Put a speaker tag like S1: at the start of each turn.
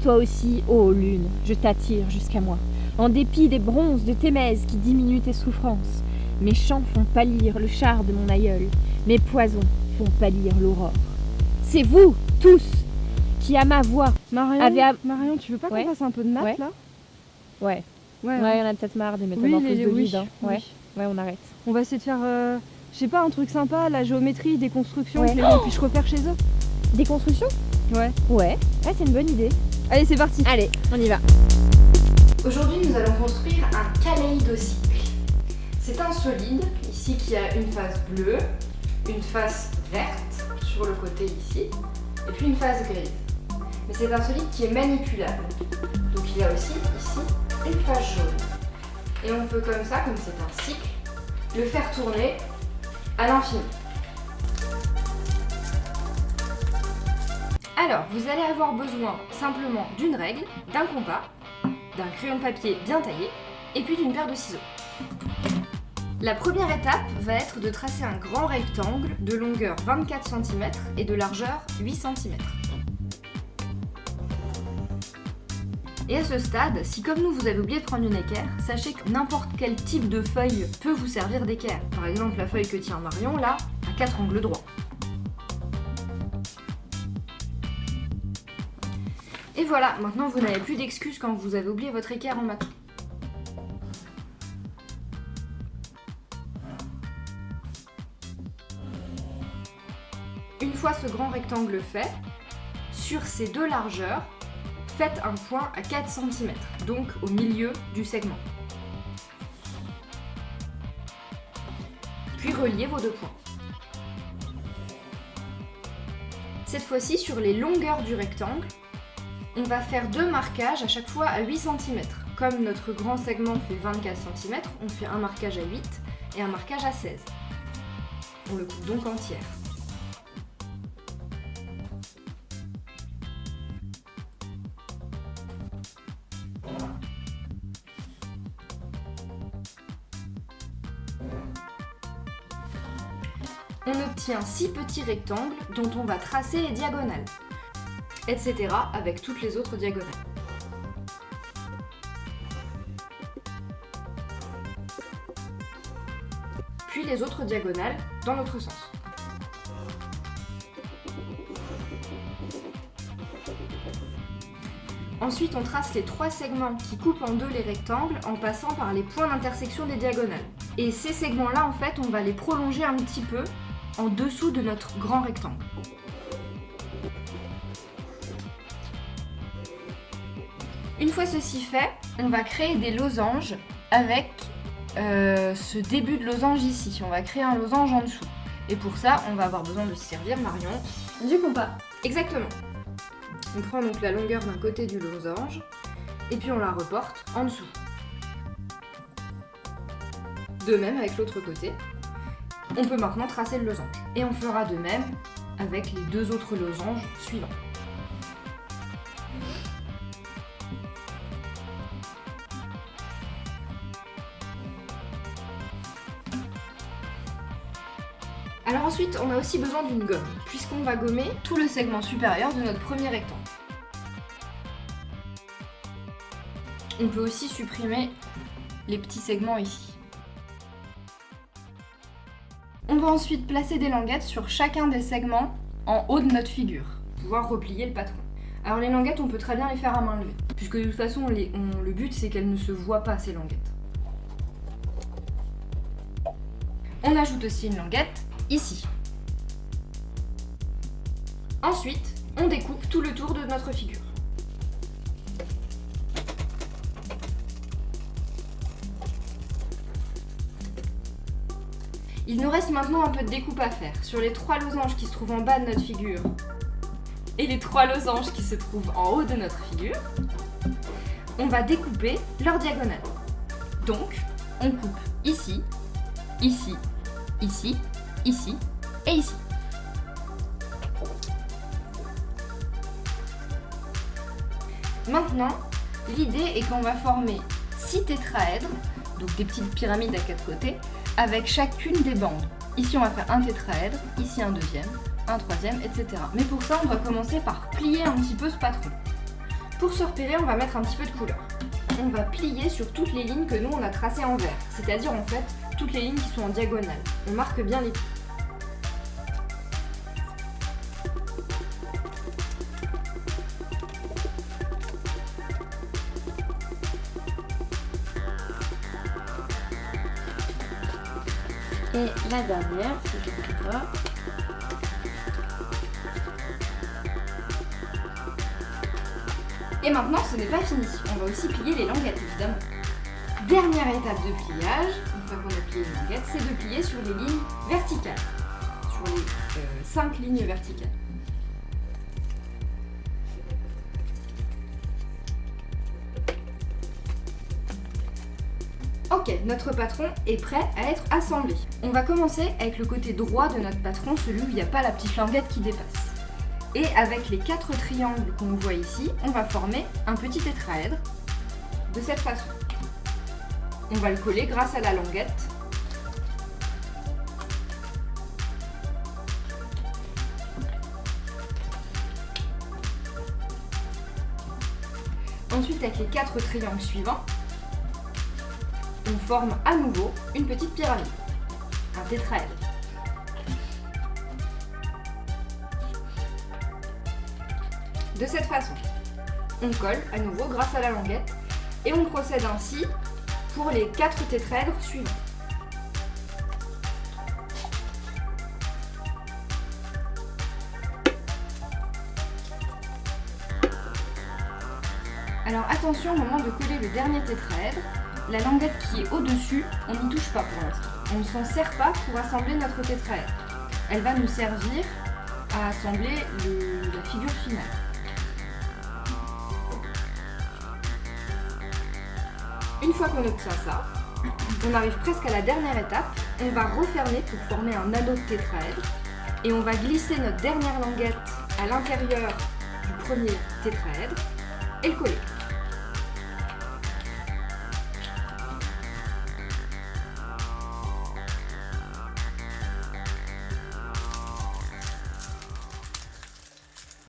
S1: Toi aussi, ô lune, je t'attire jusqu'à moi. En dépit des bronzes de tes mèzes qui diminuent tes souffrances, mes chants font pâlir le char de mon aïeul, mes poisons font pâlir l'aurore. C'est vous, tous, qui à ma voix
S2: Marion, tu veux pas qu'on fasse un peu de maths là?
S1: Ouais,
S2: Ouais,
S1: on a peut-être marre des métamorphoses de vide. Hein.
S2: Oui.
S1: Ouais, on arrête.
S2: On va essayer de faire, je sais pas, un truc sympa, la géométrie, des constructions que les gens puissent refaire chez eux.
S1: Des constructions?
S2: Ouais.
S1: Ouais, c'est une bonne idée.
S2: Allez, c'est parti.
S1: Allez, on y va.
S3: Aujourd'hui, nous allons construire un kaléidocycle. C'est un solide, ici, qui a une face bleue, une face verte sur le côté ici, et puis une face grise. Mais c'est un solide qui est manipulable. Donc il y a aussi, ici, une face jaune. Et on peut comme ça, comme c'est un cycle, le faire tourner à l'infini. Alors, vous allez avoir besoin simplement d'une règle, d'un compas, d'un crayon de papier bien taillé, et puis d'une paire de ciseaux. La première étape va être de tracer un grand rectangle de longueur 24 cm et de largeur 8 cm. Et à ce stade, si comme nous vous avez oublié de prendre une équerre, sachez que n'importe quel type de feuille peut vous servir d'équerre. Par exemple, la feuille que tient Marion, là, a 4 angles droits. Et voilà, maintenant vous n'avez plus d'excuses quand vous avez oublié votre équerre en maths. Une fois ce grand rectangle fait, sur ces deux largeurs, faites un point à 4 cm, donc au milieu du segment. Puis reliez vos deux points. Cette fois-ci, sur les longueurs du rectangle, on va faire deux marquages à chaque fois à 8 cm. Comme notre grand segment fait 24 cm, on fait un marquage à 8 et un marquage à 16. On le coupe donc en tiers. On obtient 6 petits rectangles dont on va tracer les diagonales, etc. avec toutes les autres diagonales. Puis les autres diagonales dans l'autre sens. Ensuite, on trace les 3 segments qui coupent en deux les rectangles en passant par les points d'intersection des diagonales. Et ces segments-là, en fait, on va les prolonger un petit peu en dessous de notre grand rectangle. Une fois ceci fait, on va créer des losanges avec ce début de losange ici. On va créer un losange en dessous. Et pour ça, on va avoir besoin de se servir, Marion, du compas. Exactement. On prend donc la longueur d'un côté du losange et puis on la reporte en dessous. De même avec l'autre côté. On peut maintenant tracer le losange. Et on fera de même avec les deux autres losanges suivants. Alors ensuite, on a aussi besoin d'une gomme, puisqu'on va gommer tout le segment supérieur de notre premier rectangle. On peut aussi supprimer les petits segments ici. On va ensuite placer des languettes sur chacun des segments en haut de notre figure, pour pouvoir replier le patron. Alors les languettes, on peut très bien les faire à main levée, puisque de toute façon, le but c'est qu'elles ne se voient pas, ces languettes. On ajoute aussi une languette ici. Ensuite, on découpe tout le tour de notre figure. Il nous reste maintenant un peu de découpe à faire sur les 3 losanges qui se trouvent en bas de notre figure et les 3 losanges qui se trouvent en haut de notre figure. On va découper leur diagonale. Donc, on coupe ici, ici, ici, ici et ici. Maintenant, l'idée est qu'on va former 6 tétraèdres, donc des petites pyramides à 4 côtés, avec chacune des bandes. Ici, on va faire un tétraèdre, ici un deuxième, un troisième, etc. Mais pour ça, on va commencer par plier un petit peu ce patron. Pour se repérer, on va mettre un petit peu de couleur. On va plier sur toutes les lignes que nous on a tracées en vert, c'est-à-dire en fait toutes les lignes qui sont en diagonale. On marque bien les plis.
S4: Et la dernière, si je ne me trompe pas.
S3: Et maintenant, ce n'est pas fini. On va aussi plier les languettes, évidemment. Dernière étape de pliage, une fois qu'on a plié les languettes, c'est de plier sur les lignes verticales. Sur les 5 lignes verticales. Ok, notre patron est prêt à être assemblé. On va commencer avec le côté droit de notre patron, celui où il n'y a pas la petite languette qui dépasse. Et avec les 4 triangles qu'on voit ici, on va former un petit tétraèdre de cette façon. On va le coller grâce à la languette. Ensuite, avec les 4 triangles suivants, on forme à nouveau une petite pyramide, un tétraèdre. De cette façon, on colle à nouveau grâce à la languette et on procède ainsi pour les 4 tétraèdres suivants. Alors attention au moment de coller le dernier tétraèdre, la languette qui est au-dessus, on n'y touche pas pour l'instant. On ne s'en sert pas pour assembler notre tétraèdre. Elle va nous servir à assembler la figure finale. Une fois qu'on obtient ça, on arrive presque à la dernière étape. On va refermer pour former un anneau de tétraèdre et on va glisser notre dernière languette à l'intérieur du premier tétraèdre et le coller.